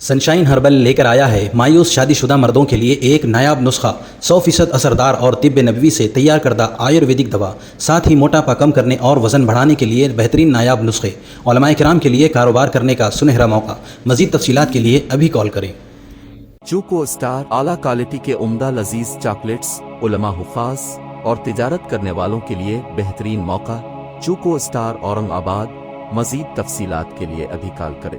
Sunshine herbal लेकर आया है मायूस शादीशुदा मर्दों के लिए एक नायाब नुस्खा 100% असरदार और तिब्ब नबवी से तैयार करदा आयुर्वेदिक दवा, साथ ही मोटापा कम करने और वज़न बढ़ाने के लिए बेहतरीन नायाब नुस्खे, उलमाए किराम के लिए कारोबार करने का सुनहरा मौका। मज़ीद तफसीलात के लिए अभी कॉल करें। चूको स्टार आला क्वालिटी के उम्दा लजीज चॉकलेट्स, उलमा हुफ़ाज और तिजारत करने वालों के लिए बेहतरीन मौका। चूको स्टार औरंगाबाद। मज़ीद तफसीलात के लिए अभी कॉल करें।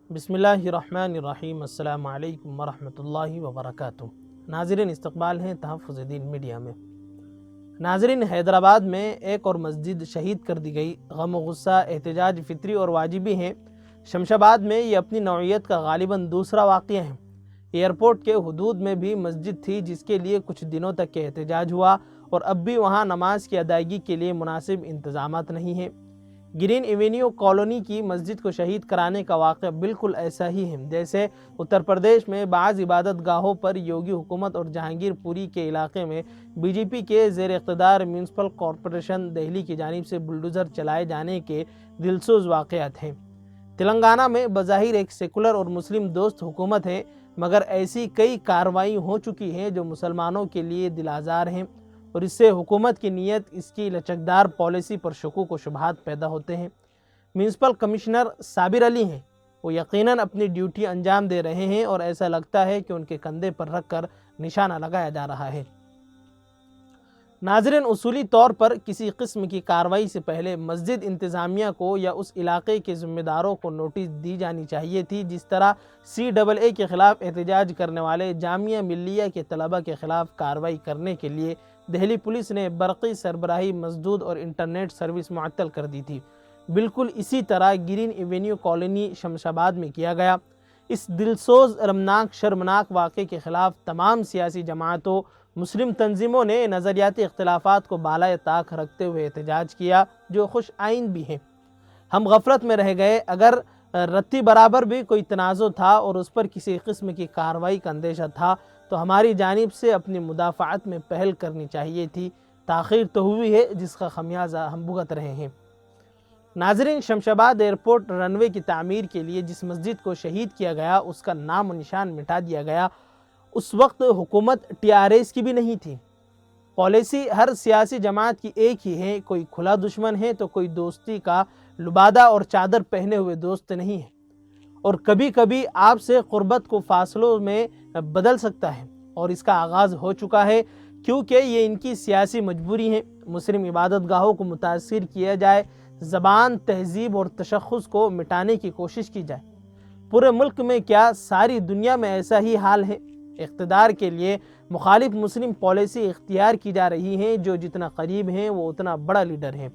बिस्मिल्लाहिर्रहमानिर्रहीम। अस्सलामु अलैकुम वरहमतुल्लाहि वबरकातुहू। नाज़रीन, इस्तक़बाल हैं तहफ़्फ़ुज़ दीन मीडिया में। नाज़रीन, हैदराबाद में एक और मस्जिद शहीद कर दी गई। गम व गुस्सा, एहतजाज फ़ितरी और वाजिबी हैं। शमशाबाद में ये अपनी नौइयत का गालिबन दूसरा वाक़या है। एयरपोर्ट के हुदूद में भी मस्जिद थी जिसके लिए कुछ दिनों तक के एहतजाज हुआ और अब भी वहाँ नमाज की अदायगी के लिए मुनासिब इंतज़ामात नहीं हैं। ग्रीन एवेन्यू कॉलोनी की मस्जिद को शहीद कराने का वाक़या बिल्कुल ऐसा ही है जैसे उत्तर प्रदेश में बाज़ इबादत गाहों पर योगी हुकूमत और जहांगीरपुरी के इलाके में बीजेपी के ज़ेर इक़्तिदार म्यूनसिपल कॉरपोरेशन दिल्ली की जानिब से बुलडोज़र चलाए जाने के दिलसोज़ वाक़यात हैं। तेलंगाना में बज़ाहिर एक सेकुलर और मुस्लिम दोस्त हुकूमत है, मगर ऐसी कई कार्रवाई हो चुकी हैं जो मुसलमानों के लिए दिल आज़ार हैं और इससे हुकूमत की नीयत, इसकी लचकदार पॉलिसी पर शकूक व शुबहात पैदा होते हैं। म्यूनसिपल कमिश्नर साबिर अली हैं, वो यकीनन अपनी ड्यूटी अंजाम दे रहे हैं और ऐसा लगता है कि उनके कंधे पर रख कर निशाना लगाया जा रहा है। नाज़रीन, उसूली तौर पर किसी किस्म की कार्रवाई से पहले मस्जिद इंतज़ामिया को या उस इलाके के ज़िम्मेदारों को नोटिस दी जानी चाहिए थी। जिस तरह CAA के ख़िलाफ़ एहतजाज करने वाले जामिया मिल्लिया के तलबा के ख़िलाफ़ कार्रवाई करने के लिए दिल्ली पुलिस ने बरक़ी सरबराही मसदूद और इंटरनेट सर्विस मुअत्तल कर दी थी, बिल्कुल इसी तरह ग्रीन एवेन्यू कॉलोनी शमशाबाद में किया गया। इस दिलसोज़, रमनाक, शर्मनाक वाक़े के ख़िलाफ़ तमाम सियासी जमातों, मुस्लिम तंजीमों ने नज़रियाती इख्तिलाफ़ात को बालाए ताक रखते हुए एहतजाज किया, जो खुश आइन भी हैं। हम गफलत में रह गए। अगर रत्ती बराबर भी कोई तनाज़ो था और उस पर किसी किस्म की कार्रवाई का अंदेशा था तो हमारी जानिब से अपनी मुदाफ़ात में पहल करनी चाहिए थी। ताख़ीर तो हुई है जिसका खमियाजा हम भुगत रहे हैं। नाज़रीन, शमशाबाद एयरपोर्ट रनवे की तामीर के लिए जिस मस्जिद को शहीद किया गया उसका नाम निशान मिटा दिया गया। उस वक्त हुकूमत TRS की भी नहीं थी। पॉलिसी हर सियासी जमात की एक ही है, कोई खुला दुश्मन है तो कोई दोस्ती का लुबादा और चादर पहने हुए दोस्त नहीं है। और कभी कभी आपसे क़ुर्बत को फासलों में बदल सकता है और इसका आगाज़ हो चुका है, क्योंकि ये इनकी सियासी मजबूरी है। मुस्लिम इबादत गाहों को मुतासिर किया जाए, ज़बान, तहज़ीब और तशख़्ख़ुस को मिटाने की कोशिश की जाए। पूरे मुल्क में क्या सारी दुनिया में ऐसा ही हाल है। इक़्तिदार के लिए मुखालिफ मुस्लिम पॉलिसी इख्तियार की जा रही है। जो जितना करीब हैं वो उतना बड़ा लीडर है।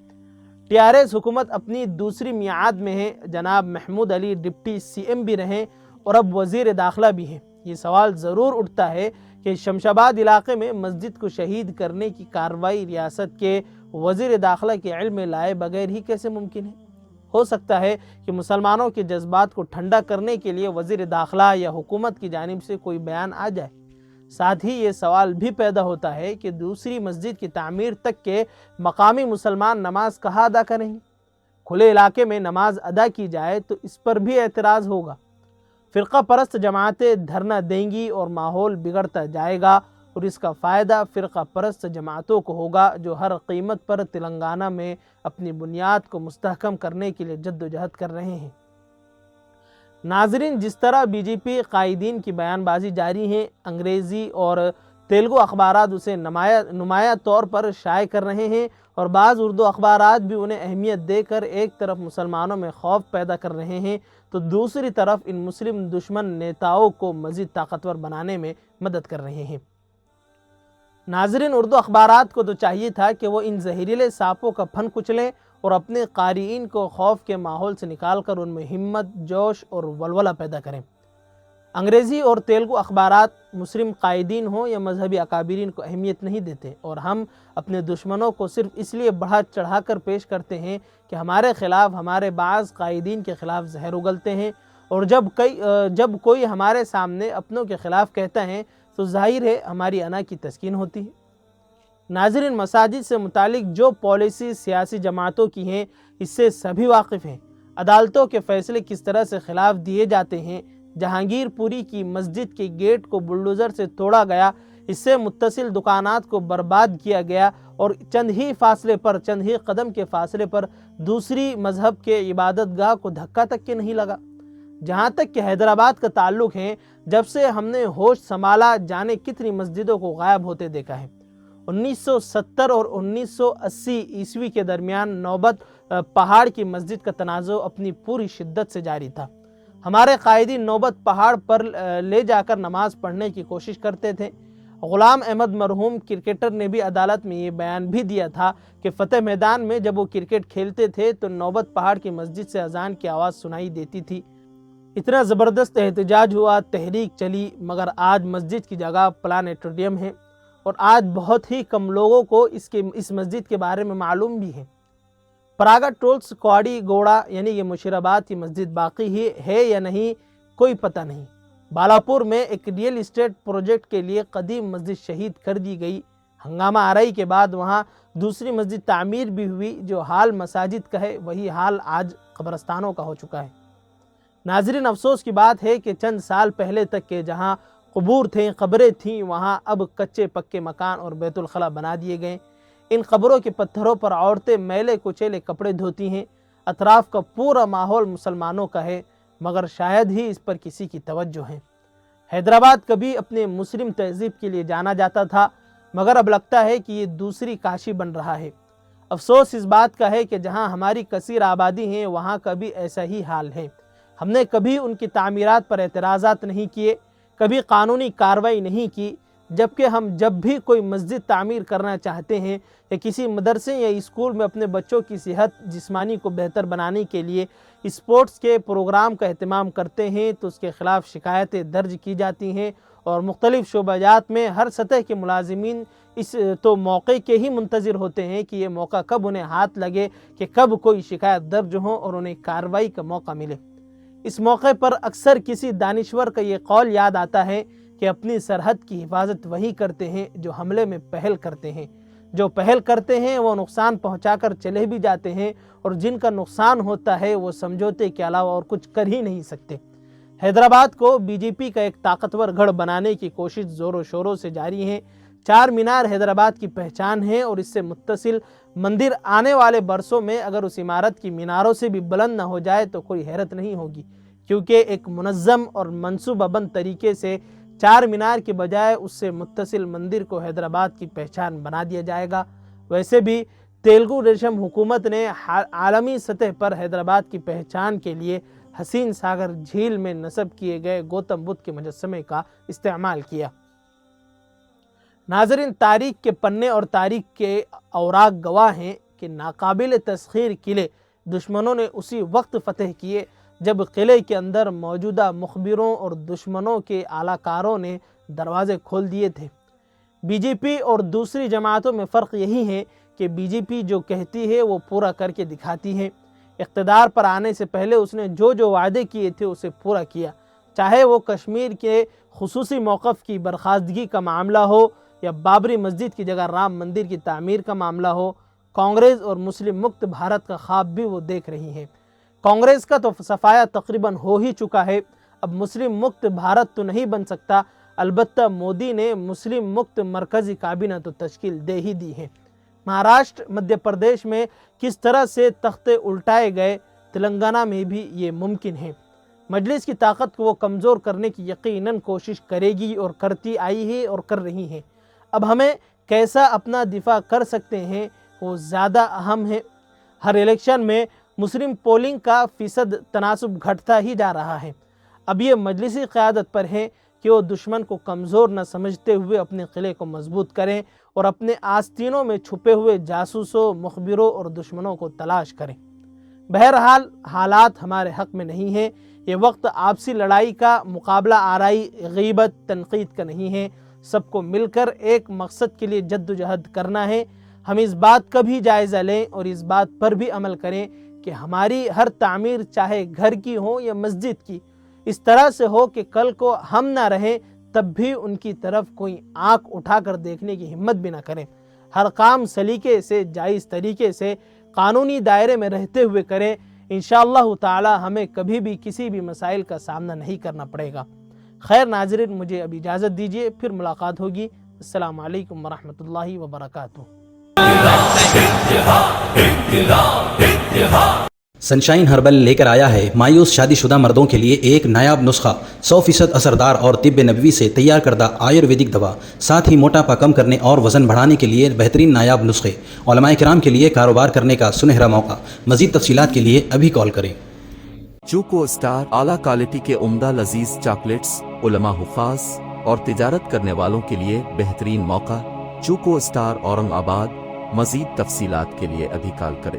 TRS हुकूमत अपनी दूसरी मियाद में है। जनाब महमूद अली डिप्टी CM भी रहें और अब वज़ीर दाखिला भी हैं। ये सवाल ज़रूर उठता है कि शमशाबाद इलाके में मस्जिद को शहीद करने की कार्रवाई रियासत के वज़ीर दाखिला के इल्म में लाए बगैर ही कैसे मुमकिन है। हो सकता है कि मुसलमानों के जज्बात को ठंडा करने के लिए वज़ीर दाखिला या हुकूमत की जानिब से कोई बयान आ जाए। साथ ही ये सवाल भी पैदा होता है कि दूसरी मस्जिद की तामीर तक के मकामी मुसलमान नमाज कहाँ अदा करेंगे। खुले इलाके में नमाज अदा की जाए तो इस पर भी एतराज़ होगा। फ़िरक़ा परस्त जमातें धरना देंगी और माहौल बिगड़ता जाएगा और इसका फ़ायदा फ़िरक़ा परस्त जमातों को होगा जो हर कीमत पर तेलंगाना में अपनी बुनियाद को मुस्तहकम करने के लिए जद्दोजहद कर रहे हैं। नाज़रीन, जिस तरह बीजेपी कायदीन की बयानबाजी जारी है, अंग्रेज़ी और तेलुगु अखबारात उसे नुमाया तौर पर शाये कर रहे हैं और बाज़ उर्दू अखबारात भी उन्हें अहमियत देकर एक तरफ मुसलमानों में खौफ पैदा कर रहे हैं तो दूसरी तरफ इन मुस्लिम दुश्मन नेताओं को मज़ीद ताकतवर बनाने में मदद कर रहे हैं। नाज़रीन, उर्दू अखबारात को तो चाहिए था कि वो इन जहरीले सांपों का फन कुचलें और अपने क़ारीन को खौफ के माहौल से निकाल कर उनमें हिम्मत, जोश और वलवला पैदा करें। अंग्रेज़ी और तेलुगु अखबारात मुस्लिम कायदीन हों या मजहबी अकाबिरीन को अहमियत नहीं देते और हम अपने दुश्मनों को सिर्फ इसलिए बढ़ा चढ़ा कर पेश करते हैं कि हमारे ख़िलाफ़, हमारे बाज़ कायदीन के ख़िलाफ़ जहर उगलते हैं। और जब कोई हमारे सामने अपनों के ख़िलाफ़ कहता है तो ज़ाहिर है हमारी अना की तस्कीन होती है। नाज़रीन, मसाजिद से मुतालिक जो पॉलिसी सियासी जमातों की हैं इससे सभी वाकिफ़ हैं। عدالتوں کے فیصلے کس طرح سے خلاف دیے جاتے ہیں، جہانگیر پوری کی مسجد کے گیٹ کو بلڈوزر سے توڑا گیا، اس سے متصل دکانات کو برباد کیا گیا اور چند ہی قدم کے فاصلے پر دوسری مذہب کے عبادت گاہ کو دھکا تک کے نہیں لگا۔ جہاں تک کہ حیدرآباد کا تعلق ہے، جب سے ہم نے ہوش سنبھالا جانے کتنی مسجدوں کو غائب ہوتے دیکھا ہے۔ 1970 اور 1980 عیسوی کے درمیان نوبت پہاڑ کی مسجد کا تنازع اپنی پوری شدت سے جاری تھا۔ ہمارے قائدین نوبت پہاڑ پر لے جا کر نماز پڑھنے کی کوشش کرتے تھے۔ غلام احمد مرحوم کرکٹر نے بھی عدالت میں یہ بیان بھی دیا تھا کہ فتح میدان میں جب وہ کرکٹ کھیلتے تھے تو نوبت پہاڑ کی مسجد سے اذان کی آواز سنائی دیتی تھی۔ اتنا زبردست احتجاج ہوا، تحریک چلی، مگر آج مسجد کی جگہ پلانیٹوریم ہے اور آج بہت ہی کم لوگوں کو اس مسجد کے بارے میں معلوم بھی ہے۔ پراگا ٹولس کوڑی گوڑا یعنی یہ مشیرآباد کی مسجد باقی ہی ہے یا نہیں کوئی پتہ نہیں۔ بالاپور میں ایک ریئل اسٹیٹ پروجیکٹ کے لیے قدیم مسجد شہید کر دی گئی۔ ہنگامہ آرائی کے بعد وہاں دوسری مسجد تعمیر بھی ہوئی، جو حال مساجد کا ہے وہی حال آج قبرستانوں کا ہو چکا ہے۔ ناظرین، افسوس کی بات ہے کہ چند سال پہلے تک کے جہاں قبور تھیں، قبریں تھیں، وہاں اب کچے پکے مکان اور بیت الخلا بنا دیے گئے۔ ان قبروں کے پتھروں پر عورتیں میلے کچیلے کپڑے دھوتی ہیں۔ اطراف کا پورا ماحول مسلمانوں کا ہے، مگر شاید ہی اس پر کسی کی توجہ ہے۔ حیدرآباد کبھی اپنے مسلم تہذیب کے لیے جانا جاتا تھا، مگر اب لگتا ہے کہ یہ دوسری کاشی بن رہا ہے۔ افسوس اس بات کا ہے کہ جہاں ہماری کثیر آبادی ہے وہاں کا بھی ایسا ہی حال ہے۔ ہم نے کبھی ان کی تعمیرات پر اعتراضات نہیں کیے، کبھی قانونی کارروائی نہیں کی، جبکہ ہم جب بھی کوئی مسجد تعمیر کرنا چاہتے ہیں یا کسی مدرسے یا اسکول میں اپنے بچوں کی صحت جسمانی کو بہتر بنانے کے لیے اسپورٹس کے پروگرام کا اہتمام کرتے ہیں تو اس کے خلاف شکایتیں درج کی جاتی ہیں اور مختلف شعبہ جات میں ہر سطح کے ملازمین اس تو موقع کے ہی منتظر ہوتے ہیں کہ یہ موقع کب انہیں ہاتھ لگے کہ کب کوئی شکایت درج ہو اور انہیں کارروائی کا موقع ملے۔ اس موقع پر اکثر کسی دانشور کا یہ قول یاد آتا ہے کہ اپنی سرحد کی حفاظت وہی کرتے ہیں جو حملے میں پہل کرتے ہیں۔ جو پہل کرتے ہیں وہ نقصان پہنچا کر چلے بھی جاتے ہیں اور جن کا نقصان ہوتا ہے وہ سمجھوتے کے علاوہ اور کچھ کر ہی نہیں سکتے۔ حیدرآباد کو بی جے پی کا ایک طاقتور گڑھ بنانے کی کوشش زور و شوروں سے جاری ہے۔ چار مینار حیدرآباد کی پہچان ہے اور اس سے متصل مندر آنے والے برسوں میں اگر اس عمارت کی میناروں سے بھی بلند نہ ہو جائے تو کوئی حیرت نہیں ہوگی، کیونکہ ایک منظم اور منصوبہ بند طریقے سے چار مینار کے بجائے اس سے متصل مندر کو حیدرآباد کی پہچان بنا دیا جائے گا۔ ویسے بھی تیلگو دیشم حکومت نے عالمی سطح پر حیدرآباد کی پہچان کے لیے حسین ساگر جھیل میں نصب کیے گئے گوتم بدھ کے مجسمے کا استعمال کیا۔ ناظرین، تاریخ کے پنے اور تاریخ کے اوراق گواہ ہیں کہ ناقابل تسخیر قلعے دشمنوں نے اسی وقت فتح کیے جب قلعے کے اندر موجودہ مخبروں اور دشمنوں کے اعلی کاروں نے دروازے کھول دیے تھے۔ بی جے پی اور دوسری جماعتوں میں فرق یہی ہے کہ بی جے پی جو کہتی ہے وہ پورا کر کے دکھاتی ہے۔ اقتدار پر آنے سے پہلے اس نے جو وعدے کیے تھے اسے پورا کیا، چاہے وہ کشمیر کے خصوصی موقف کی برخاستگی کا معاملہ ہو یا بابری مسجد کی جگہ رام مندر کی تعمیر کا معاملہ ہو۔ کانگریس اور مسلم مکت بھارت کا خواب بھی وہ دیکھ رہی ہے۔ کانگریس کا تو صفایا تقریباً ہو ہی چکا ہے، اب مسلم مکت بھارت تو نہیں بن سکتا، البتہ مودی نے مسلم مکت مرکزی کابینہ تو تشکیل دے ہی دی ہے۔ مہاراشٹر، مدھیہ پردیش میں کس طرح سے تختے الٹائے گئے، تلنگانہ میں بھی یہ ممکن ہے۔ مجلس کی طاقت کو وہ کمزور کرنے کی یقیناً کوشش کرے گی اور کرتی آئی ہے اور کر رہی ہے۔ اب ہمیں کیسا اپنا دفاع کر سکتے ہیں وہ زیادہ اہم ہے۔ ہر الیکشن میں مسلم پولنگ کا فیصد تناسب گھٹتا ہی جا رہا ہے۔ اب یہ مجلسی قیادت پر ہے کہ وہ دشمن کو کمزور نہ سمجھتے ہوئے اپنے قلعے کو مضبوط کریں اور اپنے آستینوں میں چھپے ہوئے جاسوسوں، مخبروں اور دشمنوں کو تلاش کریں۔ بہرحال حالات ہمارے حق میں نہیں ہیں۔ یہ وقت آپسی لڑائی کا، مقابلہ آرائی، غیبت، تنقید کا نہیں ہے۔ سب کو مل کر ایک مقصد کے لیے جد و جہد کرنا ہے۔ ہم اس بات کا بھی جائزہ لیں اور اس بات پر بھی عمل کریں کہ ہماری ہر تعمیر، چاہے گھر کی ہو یا مسجد کی، اس طرح سے ہو کہ کل کو ہم نہ رہیں تب بھی ان کی طرف کوئی آنکھ اٹھا کر دیکھنے کی ہمت بھی نہ کریں۔ ہر کام سلیقے سے، جائز طریقے سے، قانونی دائرے میں رہتے ہوئے کریں۔ इंशाअल्लाह ताला हमें कभी भी किसी भी मसाइल का सामना नहीं करना पड़ेगा। खैर नाज़रीन, मुझे अब इजाज़त दीजिए, फिर मुलाकात होगी। अस्सलामु अलैकुम वरहमतुल्लाहि वबरकातुहू। सनशाइन हर्बल लेकर आया है मायूस शादीशुदा मर्दों के लिए एक नायाब नुस्खा 100% असरदार और तिब्ब नबवी से तैयार करदा आयुर्वेदिक दवा, साथ ही मोटापा कम करने और वज़न बढ़ाने के लिए बेहतरीन नायाब नुस्खे, उलमाए किराम के लिए कारोबार करने का सुनहरा मौका। मज़ीद तफसीलात के लिए अभी कॉल करें। चूको स्टार आला क्वालिटी के उम्दा लजीज चॉकलेट्स, उलमा हुफ़ाज़ और तिजारत करने वालों के लिए बेहतरीन मौका। चूको स्टार औरंगाबाद। मज़ीद तफसीलात के लिए अभी कॉल करें।